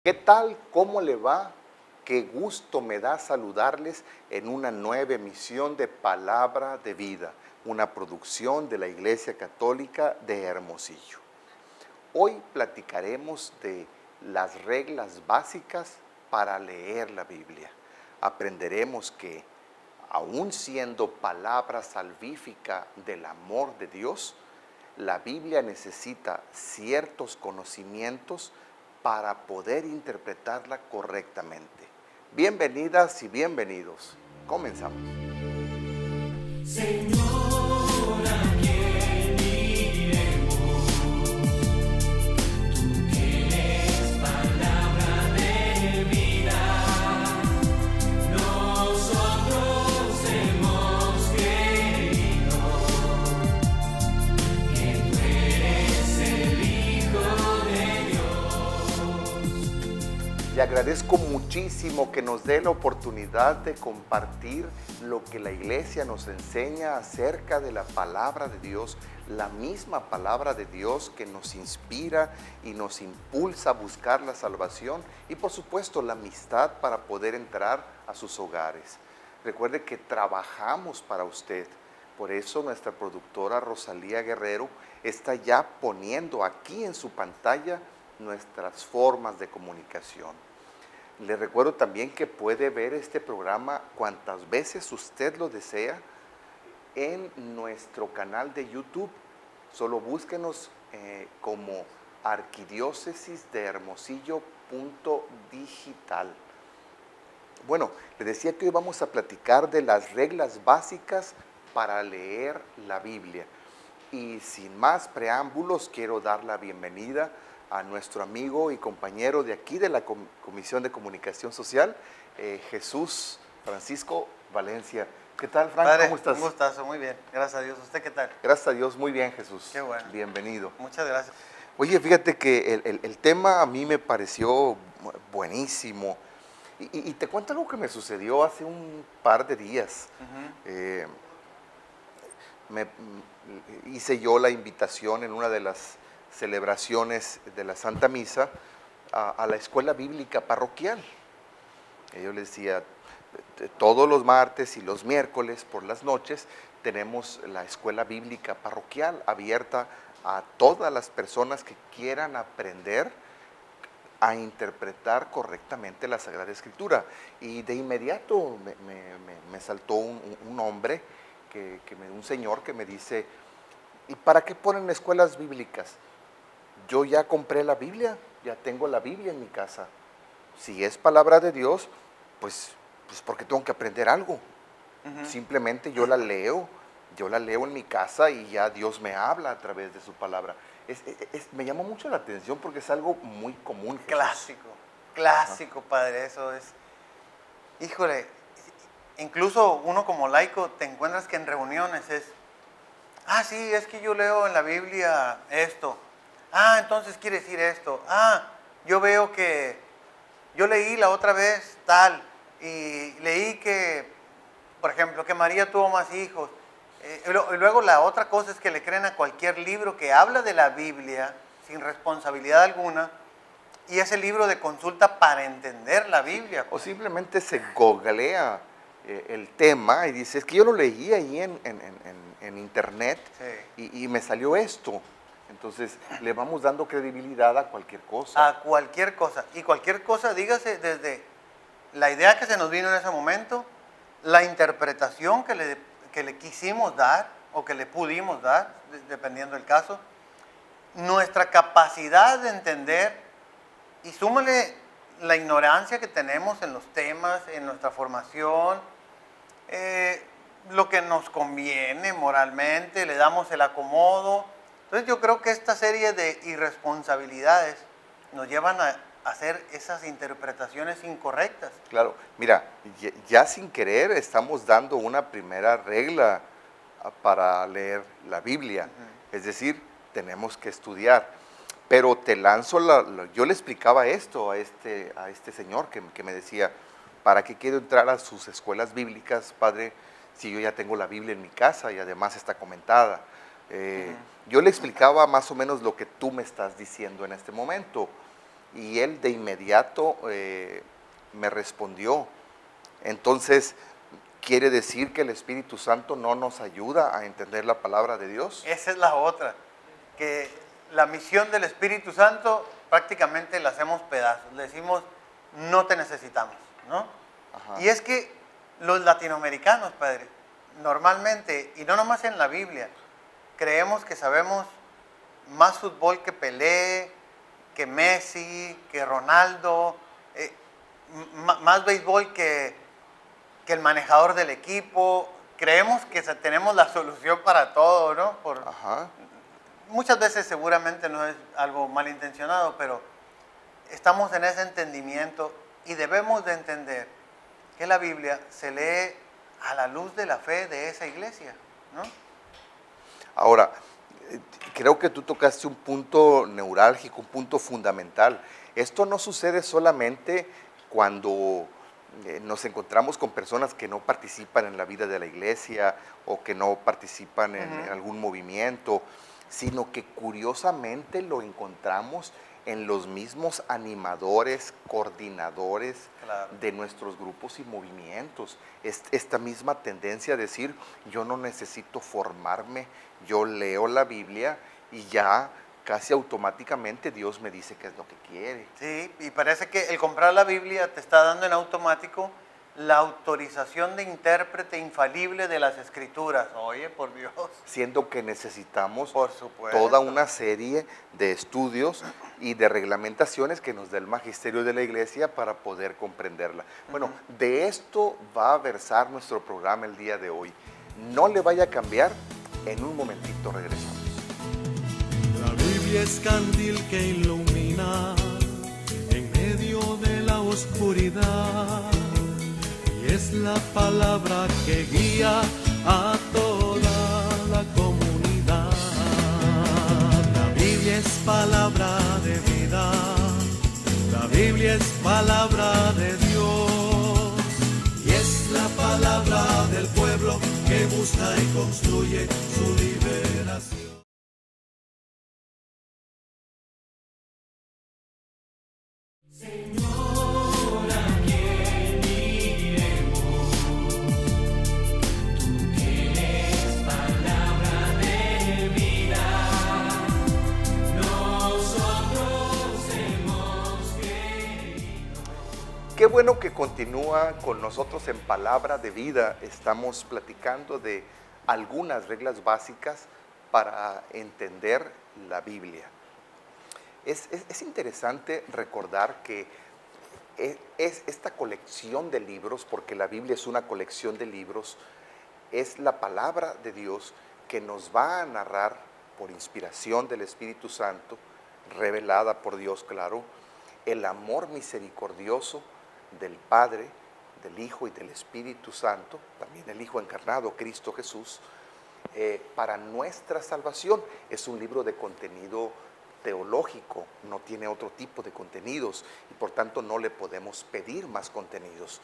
¿Qué tal? ¿Cómo le va? Qué gusto me da saludarles en una nueva emisión de Palabra de Vida, una producción de la Iglesia Católica de Hermosillo. Hoy platicaremos de las reglas básicas para leer la Biblia. Aprenderemos que, aun siendo palabra salvífica del amor de Dios, la Biblia necesita ciertos conocimientos para poder interpretarla correctamente. Bienvenidas y bienvenidos. Comenzamos. Señor, ¿a quién iremos? Tú tienes palabra de vida. Nosotros hemos creído que tú eres el Hijo de Dios. Le agradezco muchísimo que nos dé la oportunidad de compartir lo que la iglesia nos enseña acerca de la palabra de Dios, la misma palabra de Dios que nos inspira y nos impulsa a buscar la salvación y por supuesto la amistad para poder entrar a sus hogares. Recuerde que trabajamos para usted, por eso nuestra productora Rosalía Guerrero está ya poniendo aquí en su pantalla nuestras formas de comunicación. Le recuerdo también que puede ver este programa cuantas veces usted lo desea en nuestro canal de YouTube. Solo búsquenos como Arquidiócesis de Hermosillo.digital. Bueno, le decía que hoy vamos a platicar de las reglas básicas para leer la Biblia. Y sin más preámbulos, quiero dar la bienvenida a nuestro amigo y compañero de aquí de la Comisión de Comunicación Social, Jesús Francisco Valencia. ¿Qué tal, Frank? Padre, ¿Cómo estás? un gustazo, muy bien, gracias a Dios. ¿Usted qué tal? Gracias a Dios, muy bien, Jesús. Qué bueno. Bienvenido. Muchas gracias. Oye, fíjate que el tema a mí me pareció buenísimo. Y te cuento algo que me sucedió hace un par de días. Hice yo la invitación en una de las celebraciones de la Santa Misa a la escuela bíblica parroquial. Yo les decía, todos los martes y los miércoles por las noches tenemos la escuela bíblica parroquial abierta a todas las personas que quieran aprender a interpretar correctamente la Sagrada Escritura. Y de inmediato me saltó un hombre, un señor que me dice, ¿y para qué ponen escuelas bíblicas? Yo ya compré la Biblia, ya tengo la Biblia en mi casa. Si es palabra de Dios, pues porque tengo que aprender algo. Simplemente yo la leo en mi casa y ya Dios me habla a través de su palabra. Me llama mucho la atención porque es algo muy común, Jesús. Clásico, Padre, eso es. Híjole, incluso uno como laico te encuentras que en reuniones es, sí, es que yo leo en la Biblia esto. Entonces quiere decir esto. Yo veo que, yo leí la otra vez tal, y leí que, por ejemplo, que María tuvo más hijos. Y luego la otra cosa es que le creen a cualquier libro que habla de la Biblia sin responsabilidad alguna y es el libro de consulta para entender la Biblia. O simplemente se googlea el tema y dice, es que yo lo leí ahí en internet y me salió esto. Entonces le vamos dando credibilidad a cualquier cosa. A cualquier cosa. Y cualquier cosa, dígase, desde la idea que se nos vino en ese momento, la interpretación que le quisimos dar o que le pudimos dar, dependiendo del caso, nuestra capacidad de entender y súmale la ignorancia que tenemos en los temas, en nuestra formación, lo que nos conviene moralmente, le damos el acomodo. Entonces yo creo que esta serie de irresponsabilidades nos llevan a hacer esas interpretaciones incorrectas. Claro, mira, ya sin querer estamos dando una primera regla para leer la Biblia. Es decir, tenemos que estudiar. Pero te lanzo, yo le explicaba esto a este señor que me decía, ¿para qué quiero entrar a sus escuelas bíblicas, padre, si yo ya tengo la Biblia en mi casa y además está comentada? Yo le explicaba más o menos lo que tú me estás diciendo en este momento. Y él de inmediato me respondió. Entonces, ¿quiere decir que el Espíritu Santo no nos ayuda a entender la palabra de Dios? Esa es la otra, que la misión del Espíritu Santo prácticamente la hacemos pedazos, le decimos, no te necesitamos, ¿no? Ajá. Y es que los latinoamericanos, padre, normalmente, y no nomás en la Biblia, creemos que sabemos más fútbol que Pelé, que Messi, que Ronaldo, más béisbol que el manejador del equipo. Creemos que tenemos la solución para todo, ¿no? Ajá. Muchas veces seguramente no es algo malintencionado, pero estamos en ese entendimiento y debemos de entender que la Biblia se lee a la luz de la fe de esa iglesia, ¿no? Ahora, creo que tú tocaste un punto neurálgico, un punto fundamental. Esto no sucede solamente cuando nos encontramos con personas que no participan en la vida de la iglesia o que no participan en algún movimiento, sino que curiosamente lo encontramos en los mismos animadores, coordinadores Claro. de nuestros grupos y movimientos. Esta misma tendencia a decir, yo no necesito formarme, yo leo la Biblia y ya casi automáticamente Dios me dice qué es lo que quiere. Sí, y parece que el comprar la Biblia te está dando en automático la autorización de intérprete infalible de las Escrituras. Oye, por Dios. Siendo que necesitamos Por supuesto. toda una serie de estudios y de reglamentaciones que nos da el magisterio de la iglesia para poder comprenderla. Bueno, de esto va a versar nuestro programa el día de hoy. No le vaya a cambiar, en un momentito regresamos. La Biblia es candil que ilumina en medio de la oscuridad y es la palabra que guía a toda la comunidad. La Biblia es palabra de vida, la Biblia es palabra de Dios y es la palabra del pueblo que busca y construye su liberación. Qué bueno que continúa con nosotros en Palabra de Vida. Estamos platicando de algunas reglas básicas para entender la Biblia. Es interesante recordar que es esta colección de libros, porque la Biblia es una colección de libros, es la palabra de Dios que nos va a narrar por inspiración del Espíritu Santo, revelada por Dios, claro, el amor misericordioso del Padre, del Hijo y del Espíritu Santo, también el Hijo encarnado, Cristo Jesús, para nuestra salvación. Es un libro de contenido teológico, no tiene otro tipo de contenidos y por tanto no le podemos pedir más contenidos.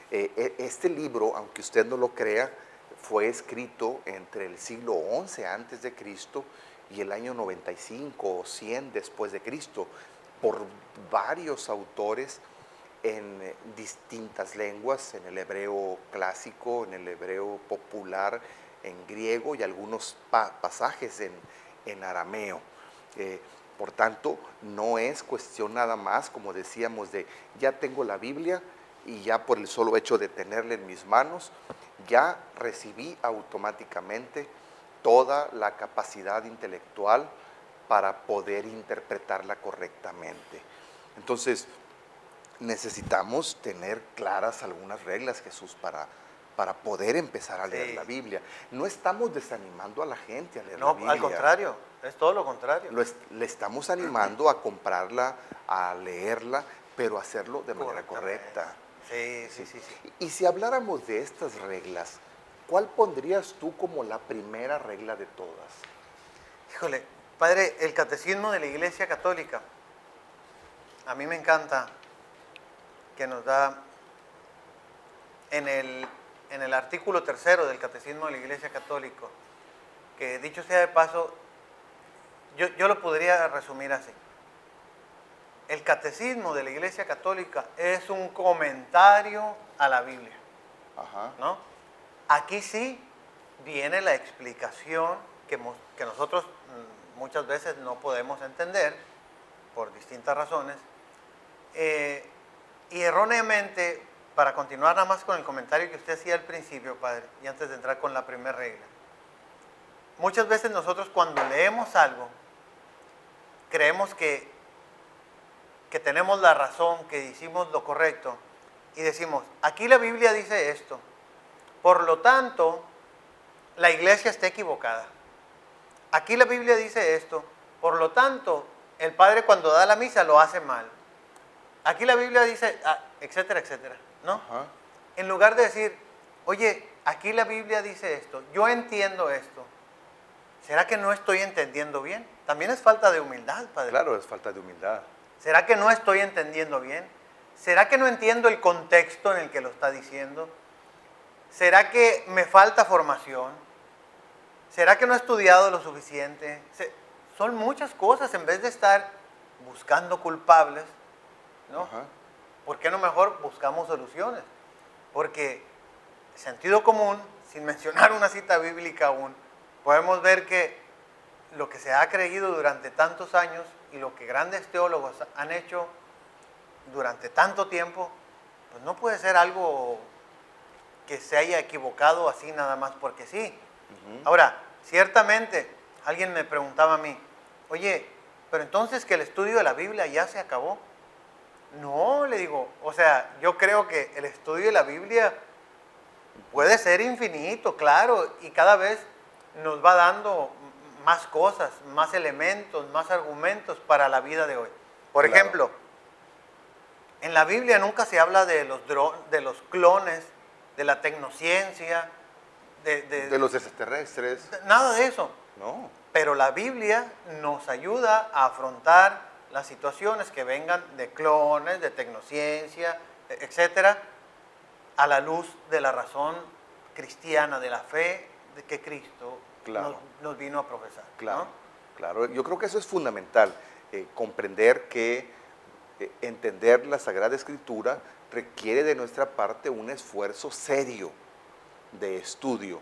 Este libro, aunque usted no lo crea, fue escrito entre el siglo XI antes de Cristo y el año 95 o 100 después de Cristo por varios autores en distintas lenguas, en el hebreo clásico, en el hebreo popular, en griego y algunos pasajes en arameo. Por tanto, no es cuestión nada más, como decíamos, de ya tengo la Biblia y ya por el solo hecho de tenerla en mis manos, ya recibí automáticamente toda la capacidad intelectual para poder interpretarla correctamente. Entonces, necesitamos tener claras algunas reglas, Jesús, para poder empezar a leer la Biblia. No estamos desanimando a la gente a leer la Biblia. No, al contrario, es todo lo contrario. Le estamos animando a comprarla, a leerla, pero hacerlo de manera correcta. Sí. Y si habláramos de estas reglas, ¿cuál pondrías tú como la primera regla de todas? Híjole, padre, el catecismo de la Iglesia Católica, a mí me encanta que nos da en el artículo 3 del catecismo de la Iglesia Católica, que dicho sea de paso, yo lo podría resumir así. el catecismo de la Iglesia Católica es un comentario a la Biblia, Ajá. ¿no? Aquí sí viene la explicación que nosotros muchas veces no podemos entender por distintas razones. Y erróneamente, para continuar nada más con el comentario que usted hacía al principio, padre, y antes de entrar con la primera regla, muchas veces nosotros cuando leemos algo, creemos que tenemos la razón, que hicimos lo correcto, y decimos, aquí la Biblia dice esto, por lo tanto, la iglesia está equivocada. Aquí la Biblia dice esto, por lo tanto, el padre cuando da la misa lo hace mal. Aquí la Biblia dice, etcétera, etcétera, ¿no? Ajá. En lugar de decir, oye, aquí la Biblia dice esto, yo entiendo esto, ¿será que no estoy entendiendo bien? También es falta de humildad, padre. Claro, es falta de humildad. ¿Será que no estoy entendiendo bien? ¿Será que no entiendo el contexto en el que lo está diciendo? ¿Será que me falta formación? ¿Será que no he estudiado lo suficiente? Son muchas cosas en vez de estar buscando culpables, ¿no? Ajá. ¿Por qué no mejor buscamos soluciones? Porque sentido común, sin mencionar una cita bíblica aún, podemos ver que lo que se ha creído durante tantos años y lo que grandes teólogos han hecho durante tanto tiempo, pues no puede ser algo que se haya equivocado así nada más porque sí. Ahora, ciertamente, alguien me preguntaba a mí, oye, pero entonces que el estudio de la Biblia ya se acabó. No, le digo, o sea, yo creo que el estudio de la Biblia puede ser infinito, claro, y cada vez nos va dando más cosas, más elementos, más argumentos para la vida de hoy. Por Claro. ejemplo, en la Biblia nunca se habla de los clones, de la tecnociencia, De los extraterrestres, nada de eso. no. Pero la Biblia nos ayuda a afrontar las situaciones que vengan de clones, de tecnociencia, etcétera, a la luz de la razón cristiana, de la fe de que Cristo Claro. nos vino a profesar. Claro, ¿no? claro. Yo creo que eso es fundamental, comprender que entender la Sagrada Escritura requiere de nuestra parte un esfuerzo serio de estudio,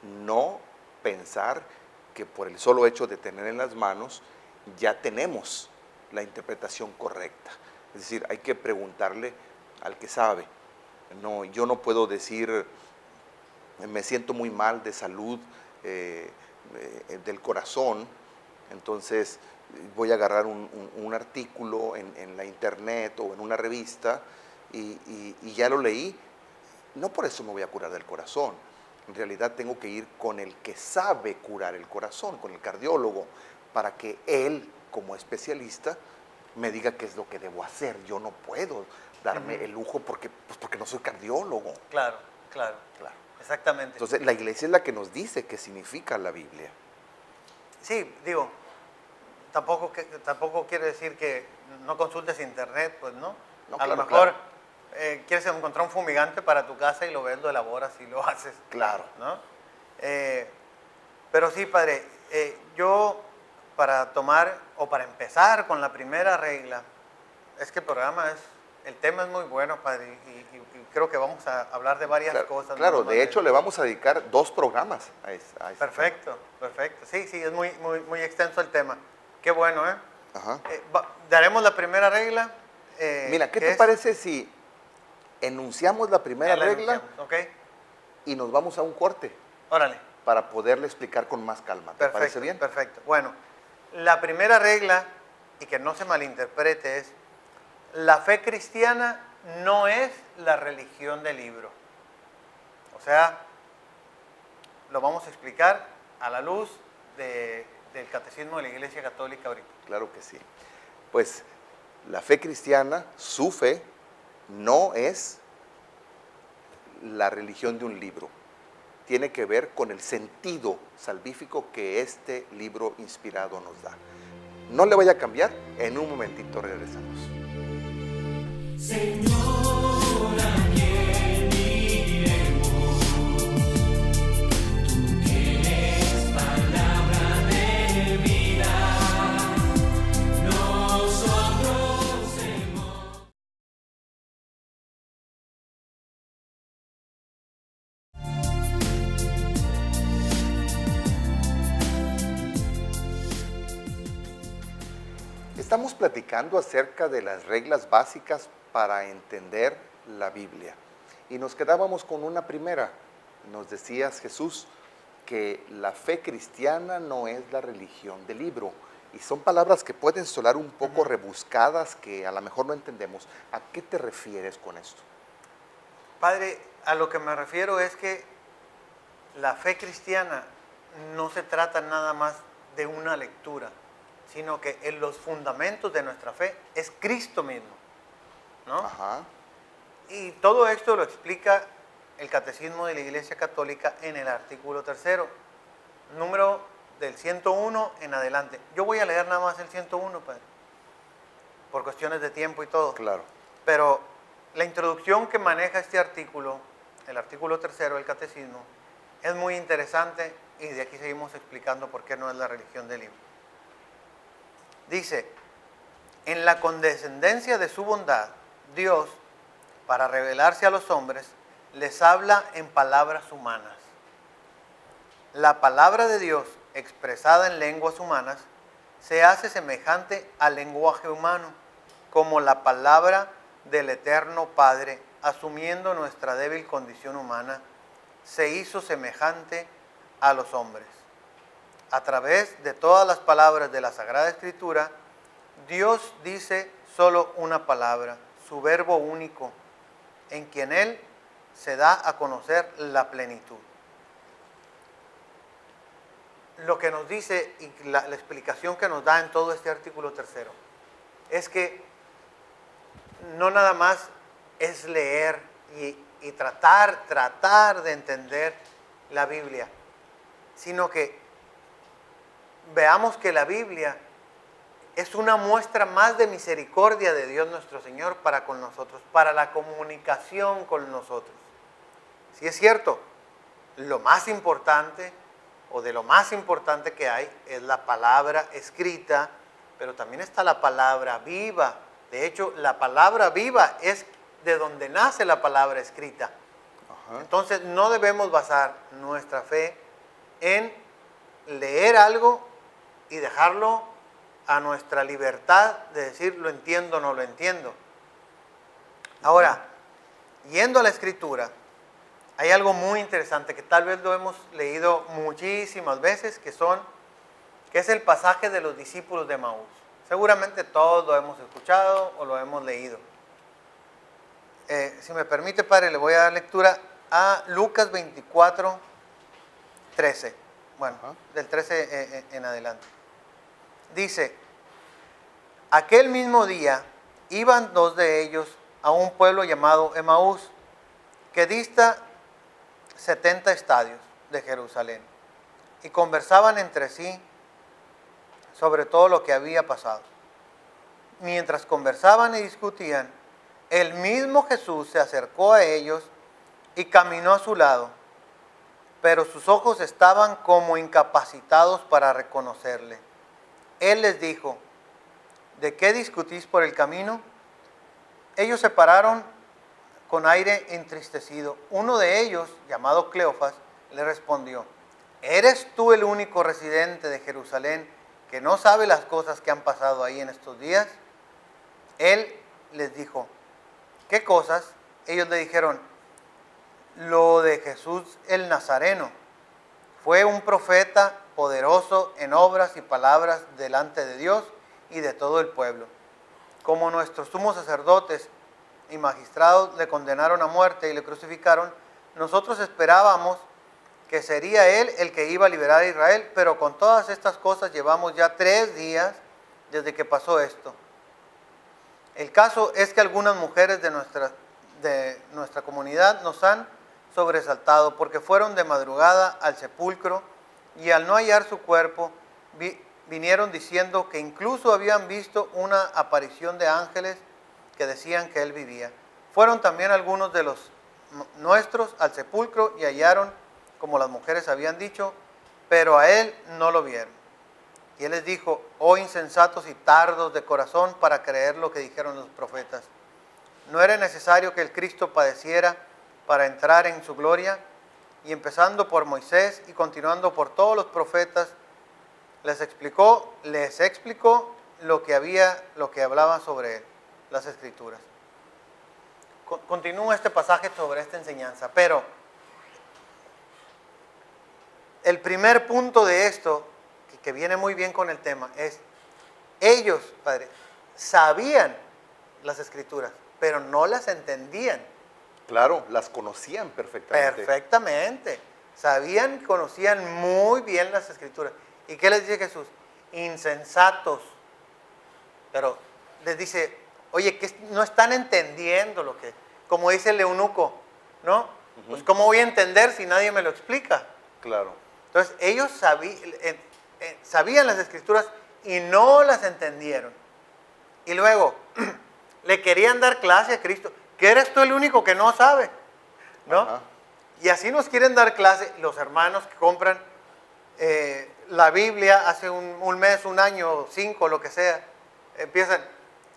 no pensar que por el solo hecho de tener en las manos ya tenemos la interpretación correcta. Es decir, hay que preguntarle al que sabe. No, yo no puedo decir, me siento muy mal de salud del corazón, entonces voy a agarrar un artículo en la internet o en una revista y ya lo leí. No por eso me voy a curar del corazón. En realidad tengo que ir con el que sabe curar el corazón, con el cardiólogo, para que él, como especialista, me diga qué es lo que debo hacer. Yo no puedo darme el lujo porque no soy cardiólogo. Claro, claro, Claro. exactamente. Entonces, la iglesia es la que nos dice qué significa la Biblia. Sí, digo, tampoco quiere decir que no consultes internet, pues no. No, a lo claro, mejor claro. Quieres encontrar un fumigante para tu casa y lo ves, lo elaboras y lo haces. Claro. ¿No? Pero sí, padre, yo para tomar o para empezar con la primera regla, es que el tema es muy bueno, padre, y creo que vamos a hablar de varias Claro, cosas. claro, no nomás de hecho le vamos a dedicar 2 programas a este Perfecto, perfecto. Sí, es muy extenso el tema. Qué bueno, ¿eh? tema. Ajá. Daremos la primera regla. Mira, ¿qué que te es- parece si enunciamos la primera Ya la regla enunciamos, Ok, y nos vamos a un corte órale. para poderle explicar con más calma? ¿Te Perfecto, parece bien? perfecto. Bueno, la primera regla, y que no se malinterprete, es: la fe cristiana no es la religión del libro. O sea, lo vamos a explicar a la luz del Catecismo de la Iglesia Católica ahorita. Claro que sí. Pues la fe cristiana, su fe, no es la religión de un libro. Tiene que ver con el sentido salvífico que este libro inspirado nos da. No le vaya a cambiar, en un momentito regresamos. Señor, ¿a quién iremos? Tú tienes palabra de vida. Nosotros Estamos platicando acerca de las reglas básicas para entender la Biblia. Y nos quedábamos con una primera. Nos decías, Jesús, que la fe cristiana no es la religión del libro. Y son palabras que pueden sonar un poco rebuscadas, que a lo mejor no entendemos. ¿A qué te refieres con esto? Padre, a lo que me refiero es que la fe cristiana no se trata nada más de una lectura, sino que en los fundamentos de nuestra fe es Cristo mismo, ¿no? Ajá. Y todo esto lo explica el Catecismo de la Iglesia Católica en el artículo 3, número del 101 en adelante. Yo voy a leer nada más el 101, Padre, por cuestiones de tiempo y todo. Claro. Pero la introducción que maneja este artículo, el artículo 3 del Catecismo, es muy interesante y de aquí seguimos explicando por qué no es la religión del libro. Dice, en la condescendencia de su bondad, Dios, para revelarse a los hombres, les habla en palabras humanas. La palabra de Dios, expresada en lenguas humanas, se hace semejante al lenguaje humano, como la palabra del Eterno Padre, asumiendo nuestra débil condición humana, se hizo semejante a los hombres. A través de todas las palabras de la Sagrada Escritura, Dios dice solo una palabra, su verbo único, en quien Él se da a conocer la plenitud. Lo que nos dice y la explicación que nos da en todo este artículo 3 es que no nada más es leer y tratar de entender la Biblia, sino que veamos que la Biblia es una muestra más de misericordia de Dios nuestro Señor para con nosotros, para la comunicación con nosotros. Si es cierto, lo más importante o de lo más importante que hay es la palabra escrita, pero también está la palabra viva. De hecho, la palabra viva es de donde nace la palabra escrita. Ajá. Entonces, no debemos basar nuestra fe en leer algo y dejarlo a nuestra libertad de decir lo entiendo o no lo entiendo. Ahora, yendo a la Escritura, hay algo muy interesante que tal vez lo hemos leído muchísimas veces, que es el pasaje de los discípulos de Emaús. Seguramente todos lo hemos escuchado o lo hemos leído. Si me permite, Padre, le voy a dar lectura a Lucas 24, 13. Bueno, del 13 en adelante. Dice, aquel mismo día iban dos de ellos a un pueblo llamado Emaús, que dista 70 estadios de Jerusalén, y conversaban entre sí sobre todo lo que había pasado. Mientras conversaban y discutían, el mismo Jesús se acercó a ellos y caminó a su lado, pero sus ojos estaban como incapacitados para reconocerle. Él les dijo, ¿de qué discutís por el camino? Ellos se pararon con aire entristecido. Uno de ellos, llamado Cleofas, le respondió, ¿eres tú el único residente de Jerusalén que no sabe las cosas que han pasado ahí en estos días? Él les dijo, ¿qué cosas? Ellos le dijeron, lo de Jesús el Nazareno. Fue un profeta poderoso en obras y palabras delante de Dios y de todo el pueblo. Como nuestros sumos sacerdotes y magistrados le condenaron a muerte y le crucificaron, nosotros esperábamos que sería él el que iba a liberar a Israel, pero con todas estas cosas llevamos ya 3 días desde que pasó esto. El caso es que algunas mujeres de nuestra comunidad nos han sobresaltado porque fueron de madrugada al sepulcro y al no hallar su cuerpo vinieron diciendo que incluso habían visto una aparición de ángeles que decían que él vivía. Fueron también algunos de los nuestros al sepulcro y hallaron como las mujeres habían dicho, pero a él no lo vieron. Y él les dijo, oh insensatos y tardos de corazón para creer lo que dijeron los profetas. ¿No era necesario que el Cristo padeciera para entrar en su gloria? Y empezando por Moisés y continuando por todos los profetas, les explicó lo que hablaba sobre las Escrituras. Continúa este pasaje sobre esta enseñanza, pero el primer punto de esto, que viene muy bien con el tema, es ellos, Padre, sabían las Escrituras, pero no las entendían. Claro, las conocían perfectamente. Perfectamente. Sabían, conocían muy bien las Escrituras. ¿Y qué les dice Jesús? Insensatos. Pero les dice, oye, que no están entendiendo lo que, como dice el eunuco, ¿no? Pues ¿cómo voy a entender si nadie me lo explica? Claro. Entonces ellos sabían las Escrituras y no las entendieron. Y luego le querían dar clase a Cristo, que eres tú el único que no sabe, ¿no? Ajá. Y así nos quieren dar clase los hermanos que compran la Biblia hace un mes, un año, 5, lo que sea. Empiezan,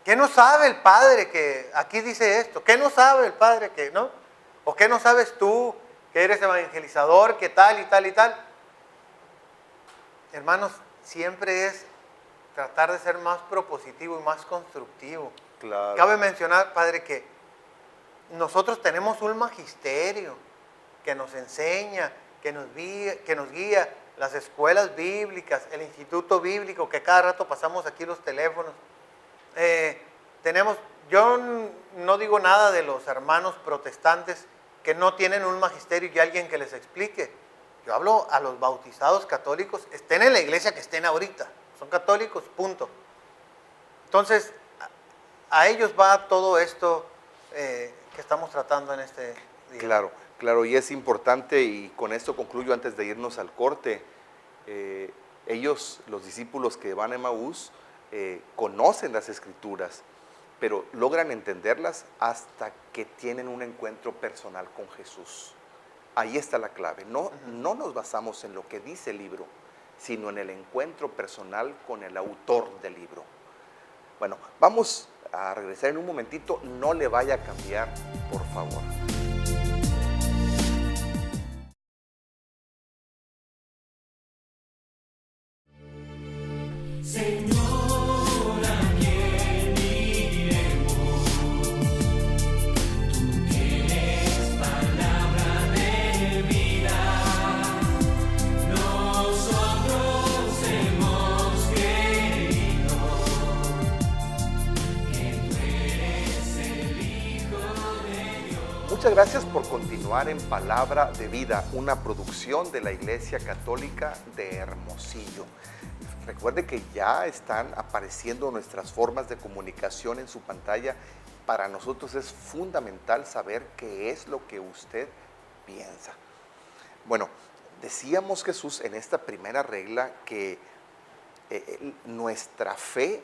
¿qué no sabe el Padre que aquí dice esto? ¿Qué no sabe el Padre que, no? ¿O qué no sabes tú que eres evangelizador, que tal y tal y tal? Hermanos, siempre es tratar de ser más propositivo y más constructivo. Claro. Cabe mencionar, Padre, que nosotros tenemos un magisterio que nos enseña, que nos guía, las escuelas bíblicas, el instituto bíblico, que cada rato pasamos aquí los teléfonos. Yo no digo nada de los hermanos protestantes que no tienen un magisterio y alguien que les explique. Yo hablo a los bautizados católicos, estén en la iglesia que estén ahorita, son católicos, punto. Entonces, a ellos va todo esto que estamos tratando en este día. Claro, claro, y es importante, y con esto concluyo antes de irnos al corte. Ellos, los discípulos que van a Emaús, conocen las Escrituras, pero logran entenderlas hasta que tienen un encuentro personal con Jesús. Ahí está la clave. No nos basamos en lo que dice el libro, sino en el encuentro personal con el autor del libro. Bueno, vamos a regresar en un momentito. No le vaya a cambiar, por favor. Señor, ¿a quién iremos? Tú tienes palabra de vida. Nosotros hemos creído que tú eres el Hijo de Dios. Muchas gracias por continuar en Palabra de Vida, una producción de la Iglesia Católica de Hermosillo. Recuerde que ya están apareciendo nuestras formas de comunicación en su pantalla. Para nosotros es fundamental saber qué es lo que usted piensa. Bueno, decíamos, Jesús, en esta primera regla que nuestra fe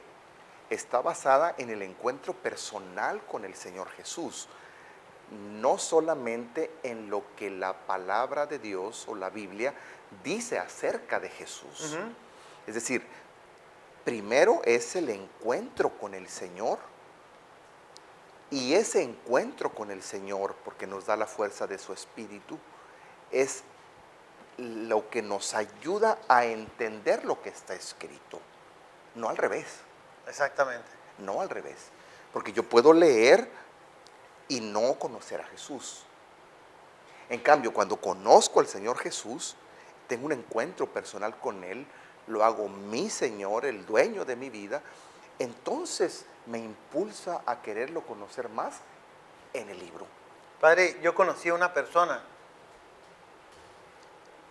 está basada en el encuentro personal con el Señor Jesús, no solamente en lo que la palabra de Dios o la Biblia dice acerca de Jesús. Es decir, primero es el encuentro con el Señor, y ese encuentro con el Señor, porque nos da la fuerza de su Espíritu, es lo que nos ayuda a entender lo que está escrito, no al revés. Exactamente. No al revés, porque yo puedo leer y no conocer a Jesús. En cambio, cuando conozco al Señor Jesús, tengo un encuentro personal con Él, lo hago mi Señor, el dueño de mi vida, entonces me impulsa a quererlo conocer más en el libro. Padre, yo conocí a una persona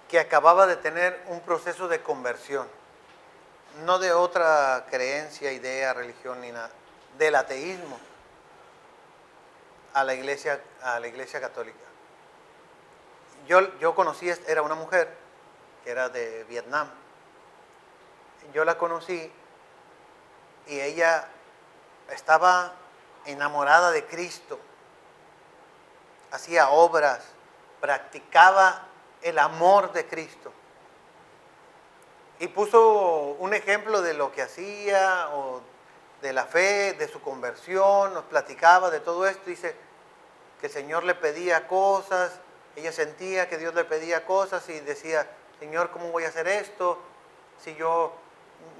que acababa de tener un proceso de conversión, no de otra creencia, idea, religión ni nada, del ateísmo a la iglesia católica. Yo conocí, era una mujer que era de Vietnam. Yo la conocí y ella estaba enamorada de Cristo, hacía obras, practicaba el amor de Cristo. Y puso un ejemplo de lo que hacía, o de la fe, de su conversión, nos platicaba de todo esto. Dice que el Señor le pedía cosas, ella sentía que Dios le pedía cosas y decía, Señor, ¿cómo voy a hacer esto? Si yo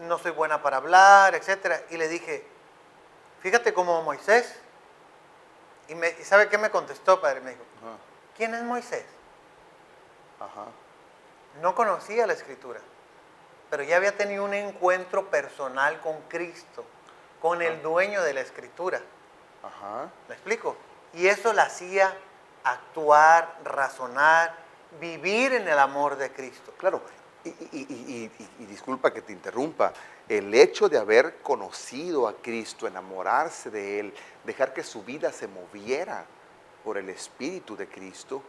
no soy buena para hablar, etcétera. Y le dije, fíjate como Moisés. ¿Y sabe qué me contestó, padre? Me dijo, Ajá. ¿quién es Moisés? Ajá. No conocía la escritura, pero ya había tenido un encuentro personal con Cristo, con el dueño de la escritura. Ajá. ¿Me explico? Y eso la hacía actuar, razonar, vivir en el amor de Cristo. Claro, y disculpa que te interrumpa, el hecho de haber conocido a Cristo, enamorarse de Él, dejar que su vida se moviera por el Espíritu de Cristo,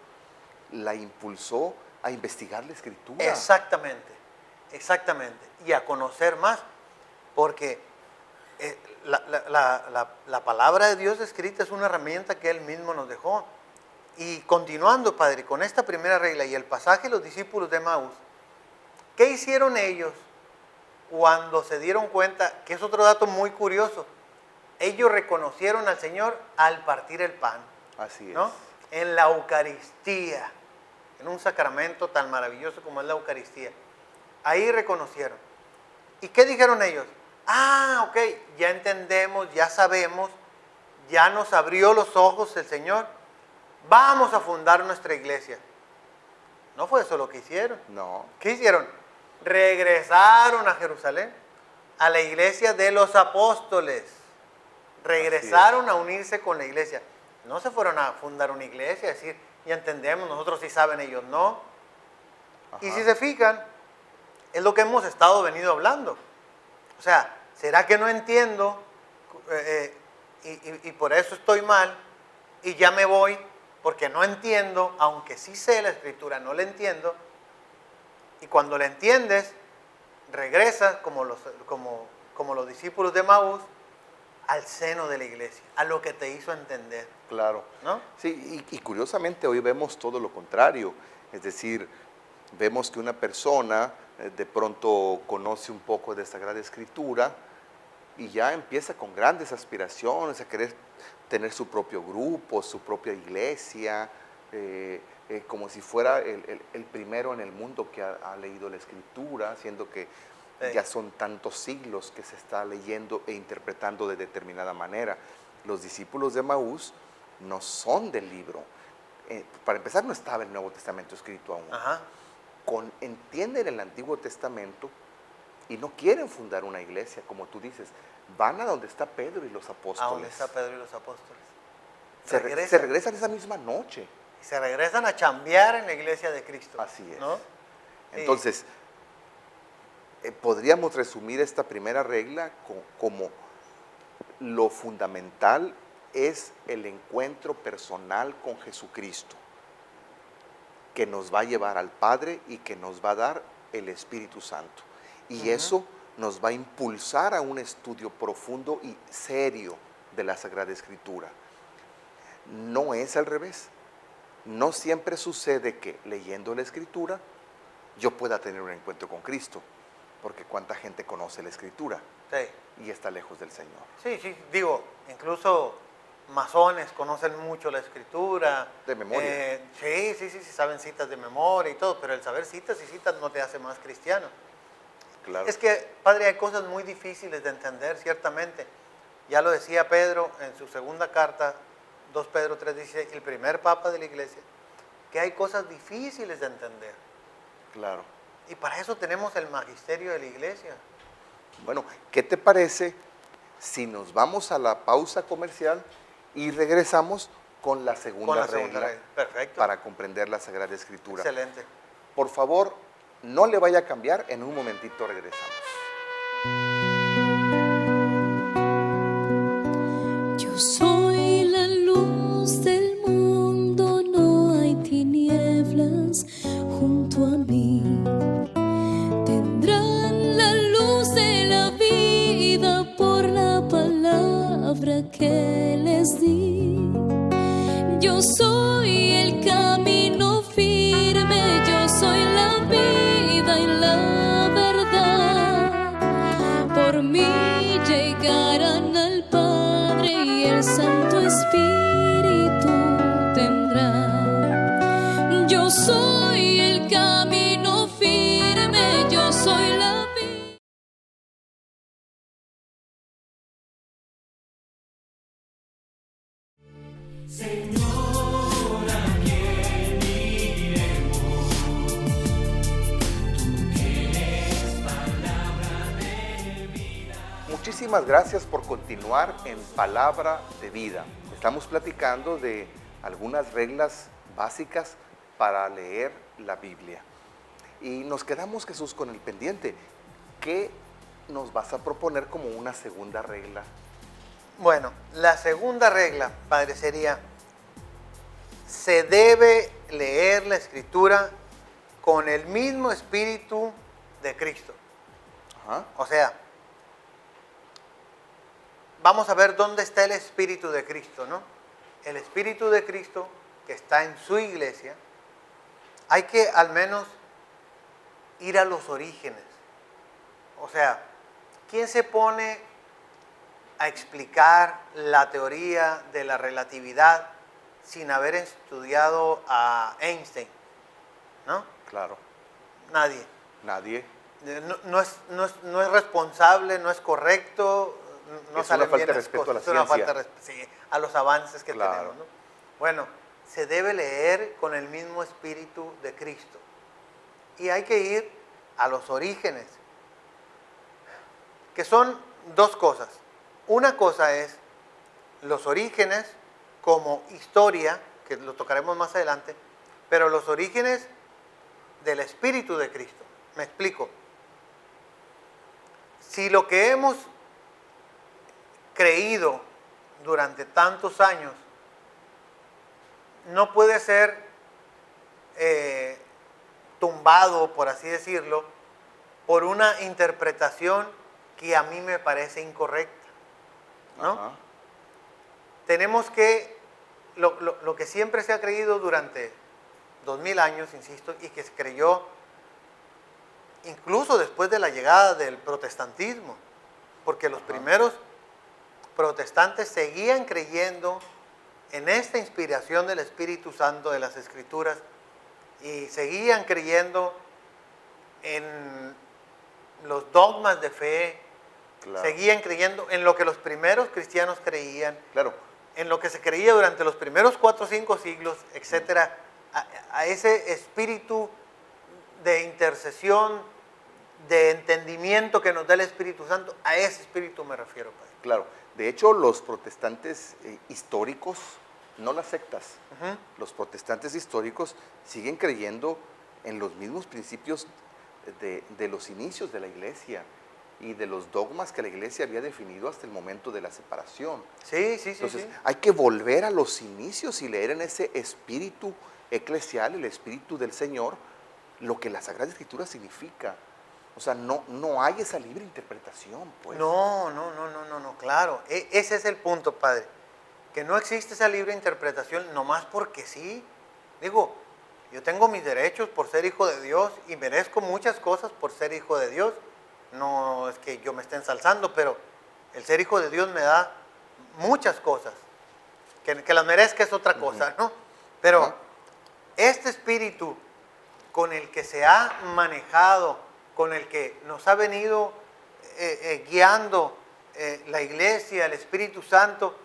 la impulsó a investigar la Escritura. Exactamente, exactamente. Y a conocer más, porque la palabra de Dios escrita es una herramienta que Él mismo nos dejó. Y continuando, Padre, con esta primera regla y el pasaje de los discípulos de Emaús, ¿qué hicieron ellos cuando se dieron cuenta? Que es otro dato muy curioso. Ellos reconocieron al Señor al partir el pan. Así es. ¿No? En la Eucaristía, en un sacramento tan maravilloso como es la Eucaristía. Ahí reconocieron. ¿Y qué dijeron ellos? Ah, ok, ya entendemos, ya sabemos, ya nos abrió los ojos el Señor. Vamos a fundar nuestra iglesia. No fue eso lo que hicieron. No. ¿Qué hicieron? Regresaron a Jerusalén, a la iglesia de los apóstoles. Regresaron a unirse con la iglesia. No se fueron a fundar una iglesia, a decir, ya entendemos, nosotros sí saben, ellos no. Ajá. Y si se fijan, es lo que hemos estado venido hablando. O sea, ¿será que no entiendo y por eso estoy mal y ya me voy? Porque no entiendo, aunque sí sé la escritura, no la entiendo. Y cuando la entiendes, regresas como los discípulos de Maús al seno de la iglesia, a lo que te hizo entender. Claro. ¿No? Sí, y curiosamente hoy vemos todo lo contrario. Es decir, vemos que una persona de pronto conoce un poco de Sagrada Escritura y ya empieza con grandes aspiraciones a querer tener su propio grupo, su propia iglesia, como si fuera el primero en el mundo que ha leído la Escritura, siendo que ya son tantos siglos que se está leyendo e interpretando de determinada manera. Los discípulos de Maús no son del libro. Para empezar, no estaba el Nuevo Testamento escrito aún. Ajá. Entienden el Antiguo Testamento y no quieren fundar una iglesia, como tú dices. Van a donde está Pedro y los apóstoles. A donde está Pedro y los apóstoles. Se regresan esa misma noche. Y se regresan a chambear en la iglesia de Cristo. Así es. ¿No? Entonces, podríamos resumir esta primera regla como lo fundamental es el encuentro personal con Jesucristo, que nos va a llevar al Padre y que nos va a dar el Espíritu Santo. Y eso nos va a impulsar a un estudio profundo y serio de la Sagrada Escritura. No es al revés. No siempre sucede que leyendo la Escritura yo pueda tener un encuentro con Cristo, porque cuánta gente conoce la Escritura Sí. y está lejos del Señor. Sí, digo, incluso masones conocen mucho la Escritura. De memoria. Sí, saben citas de memoria y todo, pero el saber citas y citas no te hace más cristiano. Claro. Es que, Padre, hay cosas muy difíciles de entender, ciertamente. Ya lo decía Pedro en su segunda carta, 2 Pedro 3:16, el primer papa de la iglesia, que hay cosas difíciles de entender. Claro. Y para eso tenemos el magisterio de la iglesia. Bueno, ¿qué te parece si nos vamos a la pausa comercial y regresamos con la segunda regla Perfecto. para comprender la Sagrada Escritura? Excelente. Por favor, no le vaya a cambiar, en un momentito regresamos. Yo soy la luz del mundo, no hay tinieblas junto a mí. Tendrán la luz de la vida por la palabra que les di. Yo soy el camino firme, yo soy la vida y la verdad. Por mí llegarán al Padre y el Santo Espíritu tendrán. Yo soy el camino firme, yo soy la muchísimas gracias por continuar en Palabra de Vida. Estamos platicando de algunas reglas básicas para leer la Biblia. Y nos quedamos, Jesús, con el pendiente. ¿Qué nos vas a proponer como una segunda regla? Bueno, la segunda regla, Padre, sería: se debe leer la Escritura con el mismo espíritu de Cristo. Ajá. O sea, vamos a ver dónde está el espíritu de Cristo, ¿no? El espíritu de Cristo que está en su iglesia. Hay que al menos ir a los orígenes. O sea, ¿quién se pone a explicar la teoría de la relatividad sin haber estudiado a Einstein? ¿No? Claro. Nadie. Nadie. No es responsable, no es correcto, no Es salen una falta bien de las respeto a la cosas, es una ciencia. falta de sí, a los avances que Claro. tenemos, ¿no? Bueno, se debe leer con el mismo espíritu de Cristo. Y hay que ir a los orígenes, que son dos cosas. Una cosa es los orígenes como historia, que lo tocaremos más adelante, pero los orígenes del espíritu de Cristo. Me explico. Si lo que hemos creído durante tantos años no puede ser tumbado, por así decirlo, por una interpretación que a mí me parece incorrecta, ¿no? Ajá. Tenemos que, lo que siempre se ha creído durante 2000 años, insisto, y que se creyó incluso después de la llegada del protestantismo, porque los primeros protestantes seguían creyendo en esta inspiración del Espíritu Santo de las Escrituras y seguían creyendo en los dogmas de fe, Claro. seguían creyendo en lo que los primeros cristianos creían, Claro. en lo que se creía durante los primeros 4 o 5 siglos, etcétera, a ese espíritu de intercesión, de entendimiento que nos da el Espíritu Santo, a ese espíritu me refiero, Padre. Claro. De hecho, los protestantes históricos, no las sectas, Ujú. los protestantes históricos siguen creyendo en los mismos principios de los inicios de la iglesia y de los dogmas que la iglesia había definido hasta el momento de la separación. Sí, sí, sí. Entonces, sí. hay que volver a los inicios y leer en ese espíritu eclesial, el espíritu del Señor, lo que la Sagrada Escritura significa. O sea, no hay esa libre interpretación, pues. No, claro. Ese es el punto, Padre. Que no existe esa libre interpretación nomás porque sí. Digo, yo tengo mis derechos por ser hijo de Dios y merezco muchas cosas por ser hijo de Dios. No es que yo me esté ensalzando, pero el ser hijo de Dios me da muchas cosas. Que las merezca es otra cosa, ¿no? Pero Ajá. este espíritu con el que se ha manejado, con el que nos ha venido guiando la iglesia, el Espíritu Santo,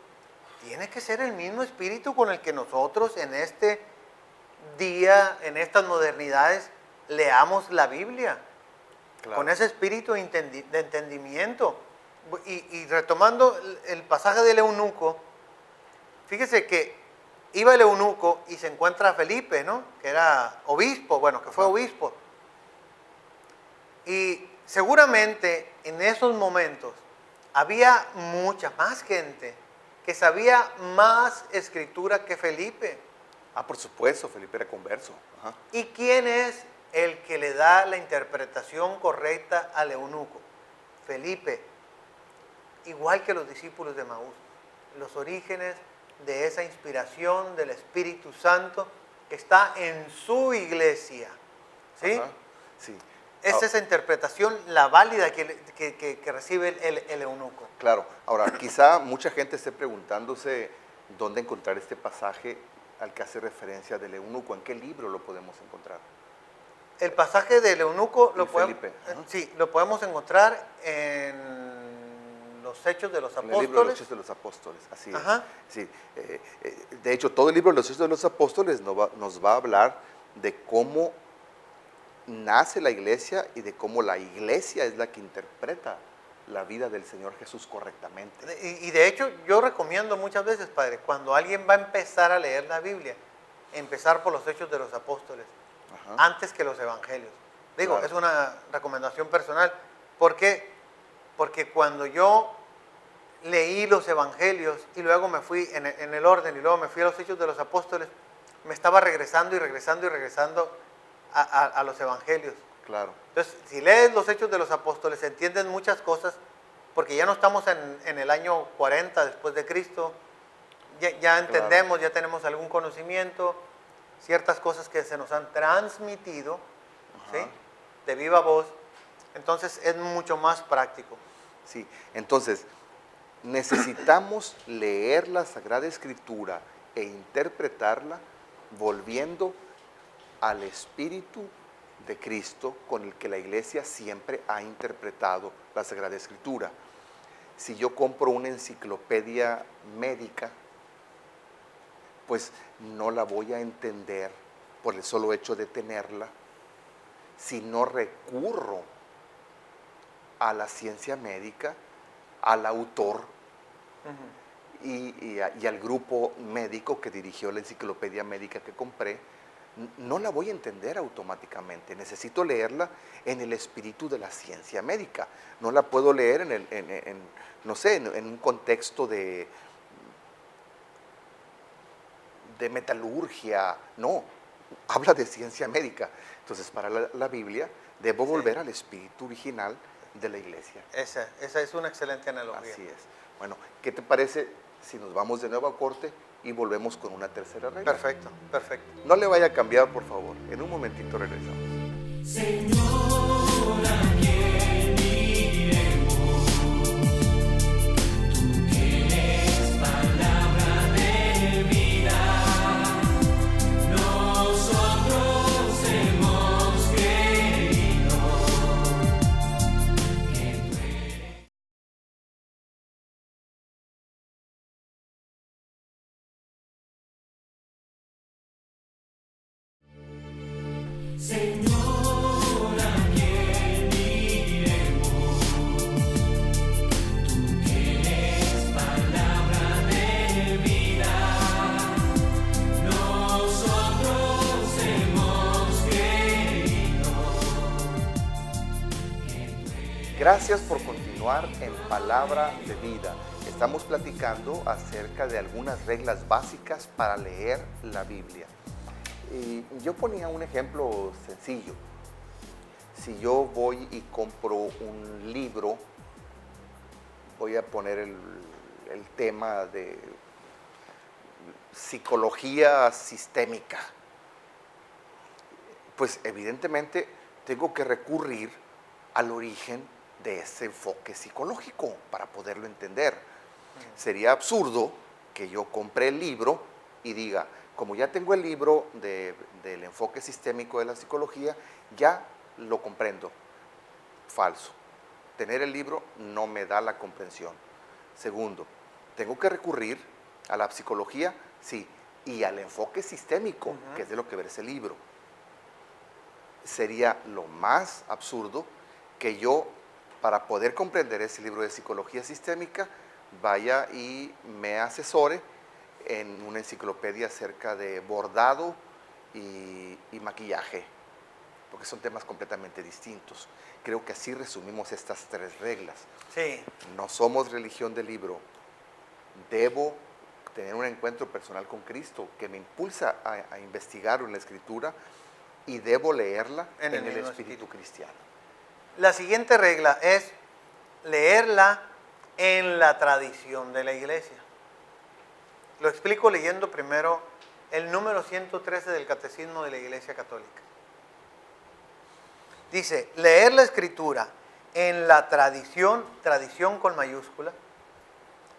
tiene que ser el mismo espíritu con el que nosotros en este día, en estas modernidades, leamos la Biblia. Claro. Con ese espíritu de entendimiento. Y retomando el pasaje del eunuco, fíjese que iba el eunuco y se encuentra a Felipe, ¿no? Que era obispo, bueno, que fue obispo. Y seguramente en esos momentos había mucha más gente que sabía más escritura que Felipe. Ah, por supuesto, Felipe era converso. Ajá. ¿Y quién es el que le da la interpretación correcta al eunuco? Felipe, igual que los discípulos de Maús. Los orígenes de esa inspiración del Espíritu Santo que está en su iglesia. ¿Sí? Ajá. Sí. Es esa interpretación la válida que recibe el eunuco. Claro. Ahora, quizá mucha gente esté preguntándose dónde encontrar este pasaje al que hace referencia del eunuco. ¿En qué libro lo podemos encontrar? El pasaje del eunuco Y Felipe, ajá. sí, lo podemos encontrar en los Hechos de los En el libro de los Apóstoles. Hechos de los Apóstoles, así Ajá. es. Sí. De hecho, todo el libro de los Hechos de los Apóstoles nos va a hablar de cómo nace la iglesia y de cómo la iglesia es la que interpreta la vida del Señor Jesús correctamente. Y de hecho, yo recomiendo muchas veces, Padre, cuando alguien va a empezar a leer la Biblia, empezar por los Hechos de los Apóstoles, Ajá. antes que los Evangelios. Digo, Claro. es una recomendación personal. ¿Por qué? Porque cuando yo leí los Evangelios y luego me fui en el orden y luego me fui a los Hechos de los Apóstoles, me estaba regresando y regresando y regresando a los Evangelios. Claro, Entonces, si lees los Hechos de los Apóstoles, entiendes muchas cosas, porque ya no estamos en el año 40 después de Cristo, ya entendemos, ya tenemos algún conocimiento, ciertas cosas que se nos han transmitido, ¿sí? De viva voz, entonces es mucho más práctico. sí. Entonces, necesitamos leer la Sagrada Escritura e interpretarla volviendo al Espíritu de Cristo con el que la Iglesia siempre ha interpretado la Sagrada Escritura. Si yo compro una enciclopedia médica, pues no la voy a entender por el solo hecho de tenerla, si no recurro a la ciencia médica, al autor y al grupo médico que dirigió la enciclopedia médica que compré, no la voy a entender automáticamente. Necesito leerla en el espíritu de la ciencia médica. No la puedo leer en un contexto de metalurgia. No, habla de ciencia médica. Entonces, para la Biblia, debo volver al espíritu original de la Iglesia. Esa es una excelente analogía. Así es. Bueno, ¿qué te parece si nos vamos de nuevo a corte y volvemos con una tercera regla? Perfecto, perfecto. No le vaya a cambiar, por favor. En un momentito regresamos. Señor, ¿a quién iremos? Tú tienes palabra de vida. Nosotros hemos creído que tú eres. Señor, ¿a quién iremos? Tú tienes palabra de vida. Nosotros hemos creído. Gracias por continuar en Palabra de Vida. Estamos platicando acerca de algunas reglas básicas para leer la Biblia. Y yo ponía un ejemplo sencillo. Si yo voy y compro un libro, voy a poner el tema de psicología sistémica, pues evidentemente tengo que recurrir al origen de ese enfoque psicológico para poderlo entender. Sería absurdo que yo compre el libro y diga, como ya tengo el libro del enfoque sistémico de la psicología, ya lo comprendo. Falso. Tener el libro no me da la comprensión. Segundo, tengo que recurrir a la psicología, sí, y al enfoque sistémico, que es de lo que versa el libro. Sería lo más absurdo que yo, para poder comprender ese libro de psicología sistémica, vaya y me asesore en una enciclopedia acerca de bordado y maquillaje, porque son temas completamente distintos. Creo que así resumimos estas tres reglas. Sí, No somos religión del libro. Debo tener un encuentro personal con Cristo que me impulsa a investigar en la Escritura y debo leerla En en el el mismo espíritu cristiano. la siguiente regla es leerla en la tradición de la iglesia. Lo explico leyendo primero el número 113 del Catecismo de la Iglesia Católica. Dice, leer la Escritura en la tradición, tradición con mayúscula,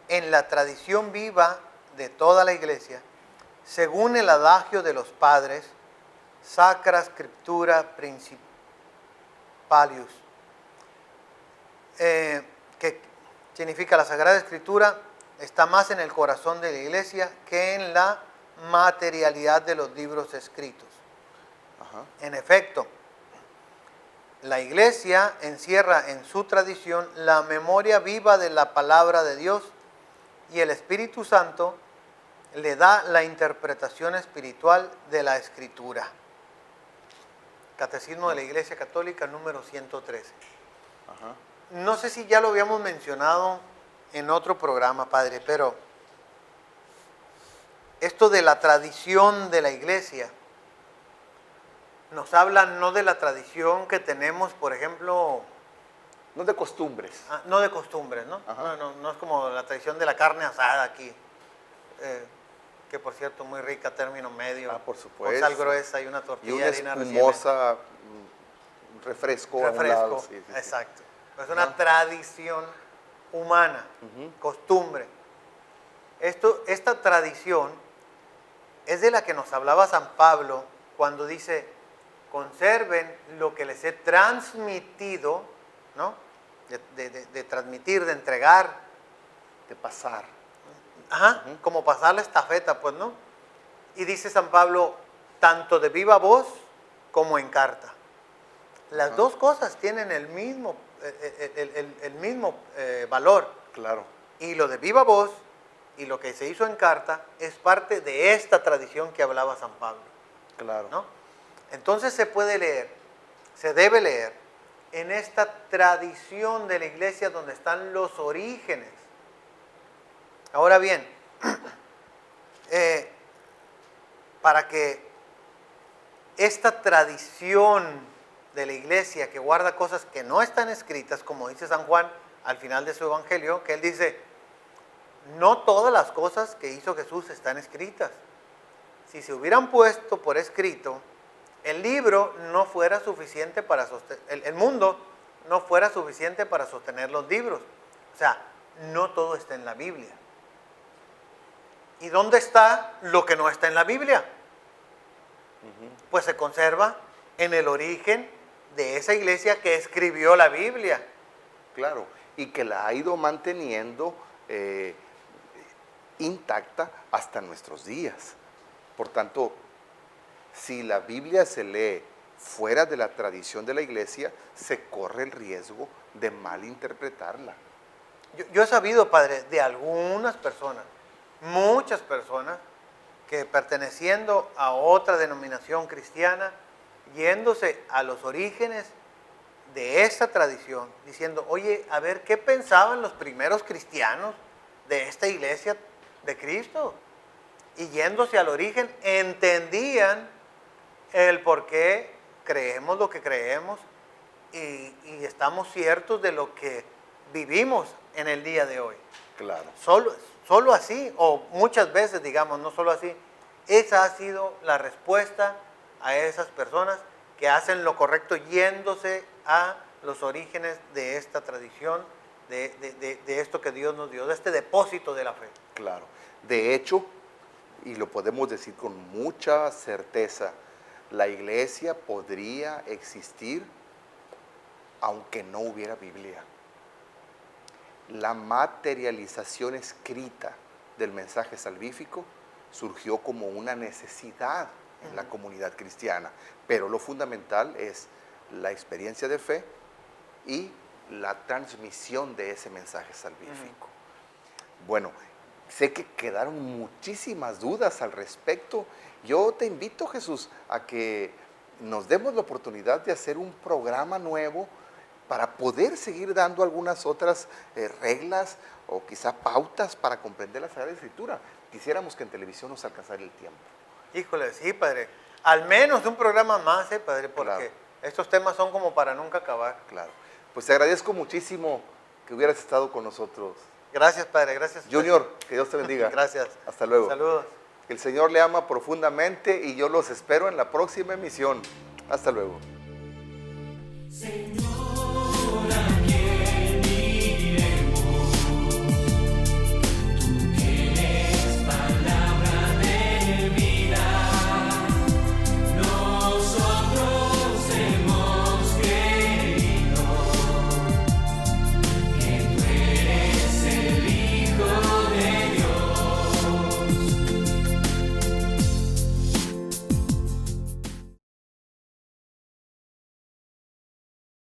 en la tradición viva de toda la Iglesia, según el adagio de los padres, Sacra Scriptura Principalius, que significa la Sagrada Escritura está más en el corazón de la Iglesia que en la materialidad de los libros escritos. Ajá. En efecto, la iglesia encierra en su tradición la memoria viva de la palabra de Dios y el Espíritu Santo le da la interpretación espiritual de la Escritura. Catecismo de la Iglesia Católica número 113. Ajá. No sé si ya lo habíamos mencionado en otro programa, Padre, pero esto de la tradición de la Iglesia nos habla no de la tradición que tenemos, por ejemplo, No de costumbres. no de costumbres, ¿no? Ajá. No es como la tradición de la carne asada aquí, que por cierto muy rica, término medio, Por con supuesto. sal gruesa y una Y tortilla una de harina recién espumosa, refresco. a un refresco, lado, sí, sí, sí. exacto. Es una tradición humana, costumbre. Esta tradición es de la que nos hablaba San Pablo cuando dice, conserven lo que les he transmitido, ¿no? De transmitir, de entregar, De pasar. ajá, como pasar la estafeta, pues, ¿no? Y dice San Pablo, tanto de viva voz como en carta. Las dos cosas tienen el mismo valor. Claro. Y lo de viva voz y lo que se hizo en carta es parte de esta tradición que hablaba San Pablo, Claro. ¿no? Entonces se puede leer, se debe leer en esta tradición de la iglesia donde están los orígenes. Ahora bien, para que esta tradición de la iglesia que guarda cosas que no están escritas, como dice San Juan al final de su evangelio, que él dice, no todas las cosas que hizo Jesús están escritas. Si se hubieran puesto por escrito, el libro no fuera suficiente para sostener, el mundo no fuera suficiente para sostener los libros. O sea, no todo está en la Biblia. ¿Y dónde está lo que no está en la Biblia? Pues se conserva en el origen de esa iglesia que escribió la Biblia. Claro. Y que la ha ido manteniendo intacta hasta nuestros días. Por tanto, si la Biblia se lee fuera de la tradición de la iglesia, se corre el riesgo de malinterpretarla. Yo he sabido, Padre, de algunas personas, muchas personas, que perteneciendo a otra denominación cristiana, yéndose a los orígenes de esta tradición, diciendo, oye, a ver, ¿qué pensaban los primeros cristianos de esta iglesia de Cristo? Y yéndose al origen, entendían el por qué creemos lo que creemos y estamos ciertos de lo que vivimos en el día de hoy. Claro. Solo así, o muchas veces, digamos, no solo así, esa ha sido la respuesta a esas personas que hacen lo correcto yéndose a los orígenes de esta tradición, de esto que Dios nos dio, de este depósito de la fe. Claro. De hecho, y lo podemos decir con mucha certeza, la iglesia podría existir aunque no hubiera Biblia. La materialización escrita del mensaje salvífico surgió como una necesidad en la comunidad cristiana, pero lo fundamental es la experiencia de fe y la transmisión de ese mensaje salvífico. Bueno, sé que quedaron muchísimas dudas al respecto. Yo te invito, Jesús, a que nos demos la oportunidad de hacer un programa nuevo para poder seguir dando algunas otras reglas o quizá pautas para comprender la Sagrada Escritura. Quisiéramos que en televisión nos alcanzara el tiempo. Híjole, sí, Padre. Al menos un programa más, Padre, porque Claro. estos temas son como para nunca acabar. Claro. Pues te agradezco muchísimo que hubieras estado con nosotros. Gracias, Padre, gracias. Junior, que Dios te bendiga. Gracias. Hasta luego. Saludos. Que el Señor le ama profundamente y yo los espero en la próxima emisión. Hasta luego. Señor.